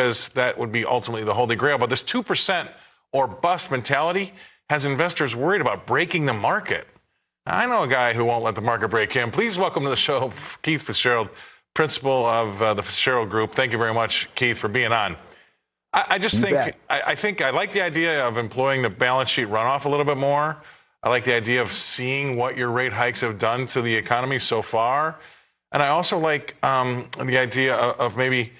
because that would be ultimately the holy grail. But this 2% or bust mentality has investors worried about breaking the market. I know a guy who won't let the market break him. Please welcome to the show, Keith Fitz-Gerald, principal of the Fitz-Gerald Group. Thank you very much, Keith, for being on. I think I like the idea of employing the balance sheet runoff a little bit more. I like the idea of seeing what your rate hikes have done to the economy so far. And I also like the idea of maybe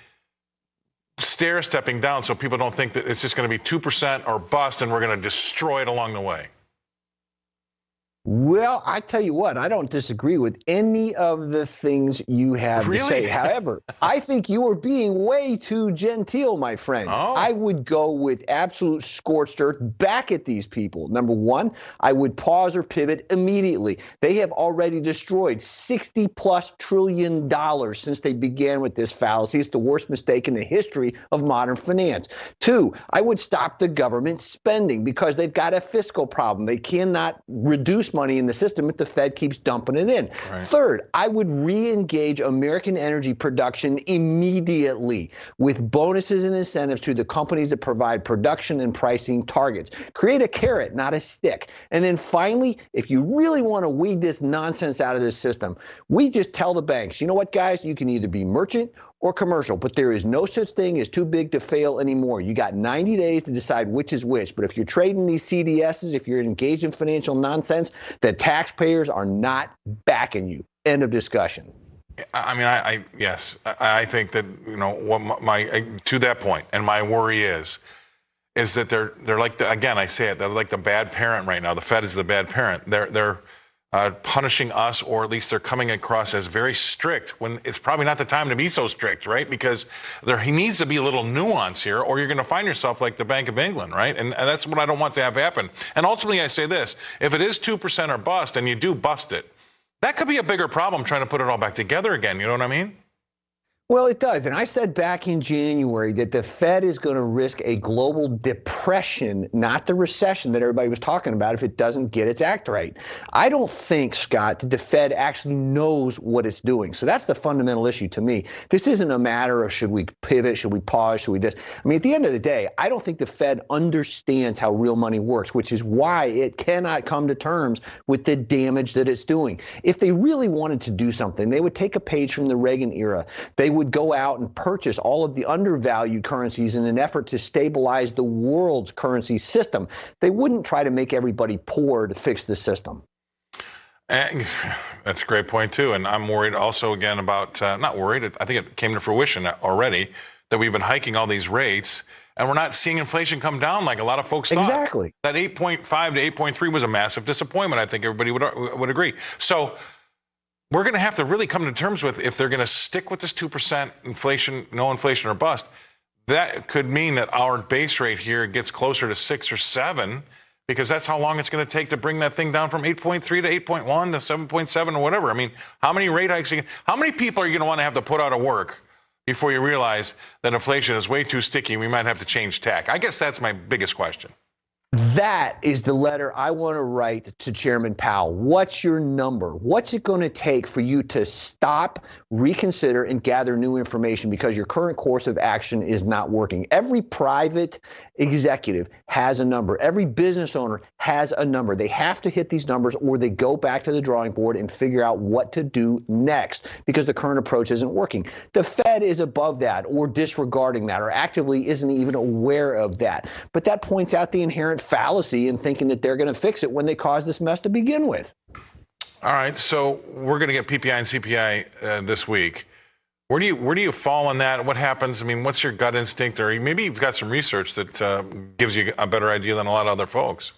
stair-stepping down so people don't think that it's just going to be 2% or bust and we're going to destroy it along the way. Well, I tell you what, I don't disagree with any of the things you have to say. However, I think you are being way too genteel, my friend. Oh. I would go with absolute scorched earth back at these people. Number one, I would pause or pivot immediately. They have already destroyed $60+ trillion since they began with this fallacy. It's the worst mistake in the history of modern finance. Two, I would stop the government spending because they've got a fiscal problem. They cannot reduce money in the system if the Fed keeps dumping it in. Right. Third, I would re-engage American energy production immediately with bonuses and incentives to the companies that provide production and pricing targets. Create a carrot, not a stick. And then finally, if you really want to weed this nonsense out of this system, we just tell the banks, you know what, guys, you can either be merchant or commercial, but there is no such thing as too big to fail anymore. You got 90 days to decide which is which. But if you're trading these CDSs, if you're engaged in financial nonsense, the taxpayers are not backing you. End of discussion. I mean, yes, I think that, you know, what to that point, and my worry is that they're like they're like the bad parent right now. The Fed is the bad parent. They're punishing us, or at least they're coming across as very strict when it's probably not the time to be so strict, right? Because he needs to be a little nuance here, or you're going to find yourself like the Bank of England, right? And that's what I don't want to have happen. And ultimately, I say this: if it is 2% or bust, and you do bust it, that could be a bigger problem trying to put it all back together again. You know what I mean? Well, it does. And I said back in January that the Fed is going to risk a global depression, not the recession that everybody was talking about, if it doesn't get its act right. I don't think, Scott, that the Fed actually knows what it's doing. So that's the fundamental issue to me. This isn't a matter of should we pivot, should we pause, should we this. I mean, at the end of the day, I don't think the Fed understands how real money works, which is why it cannot come to terms with the damage that it's doing. If they really wanted to do something, they would take a page from the Reagan era. They would go out and purchase all of the undervalued currencies in an effort to stabilize the world's currency system. They wouldn't try to make everybody poor to fix the system. And that's a great point, too. And I'm worried also, again, about, not worried, I think it came to fruition already, that we've been hiking all these rates, and we're not seeing inflation come down like a lot of folks thought. Exactly. That 8.5 to 8.3 was a massive disappointment. I think everybody would agree. So we're going to have to really come to terms with, if they're going to stick with this 2% inflation, no inflation or bust, that could mean that our base rate here gets closer to 6 or 7, because that's how long it's going to take to bring that thing down from 8.3 to 8.1 to 7.7 or whatever. I mean, how many rate hikes, how many people are you going to want to have to put out of work before you realize that inflation is way too sticky and we might have to change tack? I guess that's my biggest question. That is the letter I want to write to Chairman Powell. What's your number? What's it going to take for you to stop, reconsider, and gather new information because your current course of action is not working? Every private executive has a number. Every business owner has a number. They have to hit these numbers, or they go back to the drawing board and figure out what to do next because the current approach isn't working. The Fed is above that, or disregarding that, or actively isn't even aware of that. But that points out the inherent fallacy in thinking that they're going to fix it when they caused this mess to begin with. All right, so we're going to get PPI and CPI this week. Where do you fall on that? What happens? I mean, what's your gut instinct? Or maybe you've got some research that gives you a better idea than a lot of other folks.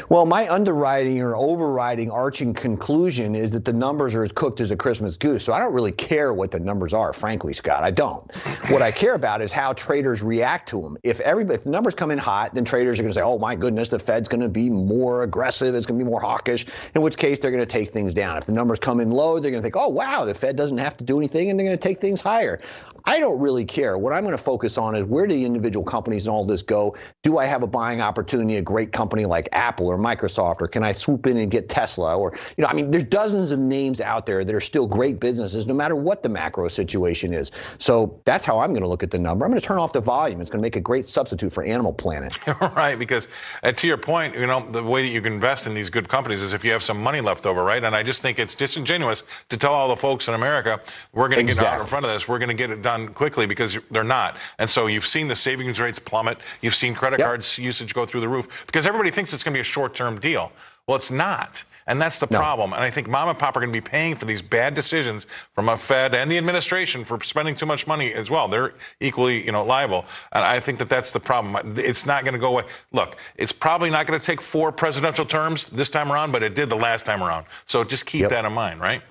Well, my underwriting or overriding arching conclusion is that the numbers are as cooked as a Christmas goose. So I don't really care what the numbers are, frankly, Scott. I don't. What I care about is how traders react to them. If the numbers come in hot, then traders are going to say, oh, my goodness, the Fed's going to be more aggressive. It's going to be more hawkish, in which case they're going to take things down. If the numbers come in low, they're going to think, oh, wow, the Fed doesn't have to do anything, and they're going to take things higher. I don't really care. What I'm going to focus on is where do the individual companies and all this go? Do I have a buying opportunity, a great company like Apple or Microsoft, or can I swoop in and get Tesla? Or, I mean, there's dozens of names out there that are still great businesses, no matter what the macro situation is. So that's how I'm going to look at the number. I'm going to turn off the volume. It's going to make a great substitute for Animal Planet. Right, because to your point, the way that you can invest in these good companies is if you have some money left over, right? And I just think it's disingenuous to tell all the folks in America, we're going to get out in front of this, we're going to get it done quickly, because they're not. And so you've seen the savings rates plummet. You've seen credit cards usage go through the roof because everybody thinks it's going to be a short-term deal. Well, it's not. And that's the problem. And I think mom and pop are going to be paying for these bad decisions from a Fed and the administration for spending too much money as well. They're equally, liable. And I think that that's the problem. It's not going to go away. Look, it's probably not going to take 4 presidential terms this time around, but it did the last time around. So just keep that in mind, right?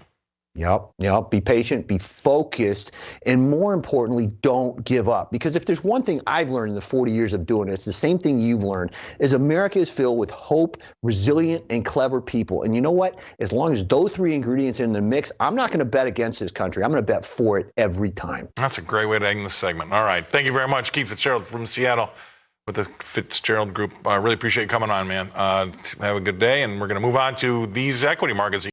Yep. Be patient, be focused, and more importantly, don't give up. Because if there's one thing I've learned in the 40 years of doing it, it's the same thing you've learned, is America is filled with hope, resilient, and clever people. And you know what? As long as those 3 ingredients are in the mix, I'm not going to bet against this country. I'm going to bet for it every time. That's a great way to end this segment. All right. Thank you very much, Keith Fitz-Gerald from Seattle with the Fitz-Gerald Group. I really appreciate you coming on, man. Have a good day, and we're going to move on to these equity markets.